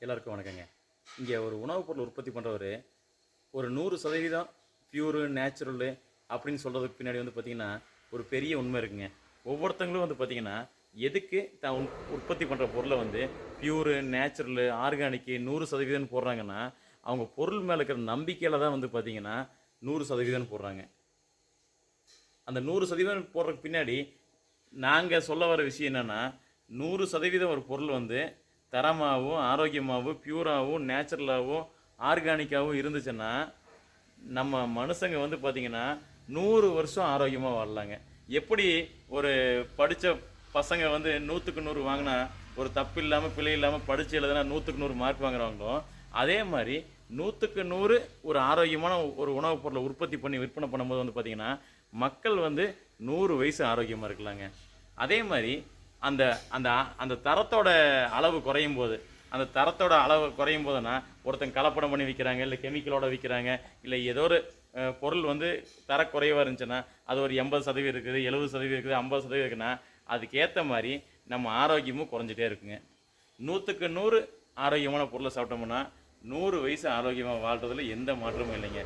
எல்லாருக்கும் வணக்கங்க. இங்கே ஒரு உணவுப் பொருள் உற்பத்தி பண்ணுறவர் ஒரு 100% பியூரு நேச்சுரலு அப்படின்னு சொல்கிறதுக்கு பின்னாடி வந்து பார்த்திங்கன்னா ஒரு பெரிய உண்மை இருக்குங்க. ஒவ்வொருத்தங்களும் வந்து பார்த்திங்கன்னா எதுக்கு தான் உற்பத்தி பண்ணுற பொருளை வந்து பியூரு நேச்சுரலு ஆர்கானிக்கு 100% போடுறாங்கன்னா அவங்க பொருள் மேலே இருக்கிற நம்பிக்கையில் தான் வந்து பார்த்திங்கன்னா 100% போடுறாங்க. அந்த 100% போடுறதுக்கு பின்னாடி நாங்கள் சொல்ல வர விஷயம் என்னென்னா 100% ஒரு பொருள் வந்து தரமாகவும் ஆரோக்கியமாகவும் பியூராகவும் நேச்சுரலாகவும் ஆர்கானிக்காகவும் இருந்துச்சுன்னா நம்ம மனுஷங்க வந்து பார்த்திங்கன்னா 100 வருஷம் ஆரோக்கியமாக வாழலாங்க. எப்படி ஒரு படித்த பசங்க வந்து 100க்கு 100 வாங்கினா ஒரு தப்பு இல்லாமல் பிழை இல்லாமல் படித்து எழுதுனா 100க்கு 100 மார்க் வாங்குறாங்களோ அதே மாதிரி 100க்கு 100 ஒரு ஆரோக்கியமான ஒரு உணவுப் பொருளை உற்பத்தி பண்ணி விற்பனை பண்ணும்போது வந்து பார்த்திங்கன்னா மக்கள் வந்து 100 வயசு ஆரோக்கியமாக இருக்கலாங்க. அதே மாதிரி அந்த அந்த அந்த தரத்தோட அளவு குறையும் போது அந்த தரத்தோட அளவு குறையும் போதுன்னா ஒருத்தங்க கலப்படம் பண்ணி விற்கிறாங்க, இல்லை கெமிக்கலோட விற்கிறாங்க, இல்லை ஏதோ ஒரு பொருள் வந்து தர குறைவாக இருந்துச்சுன்னா அது ஒரு 80% இருக்குது, 70% இருக்குது, 50% இருக்குன்னா அதுக்கேற்ற மாதிரி நம்ம ஆரோக்கியமும் குறைஞ்சிட்டே இருக்குங்க. 100க்கு 100 ஆரோக்கியமான பொருளை சாப்பிட்டோம்னா 100 வயசு ஆரோக்கியமாக வாழ்கிறதுல எந்த மாற்றமும் இல்லைங்க.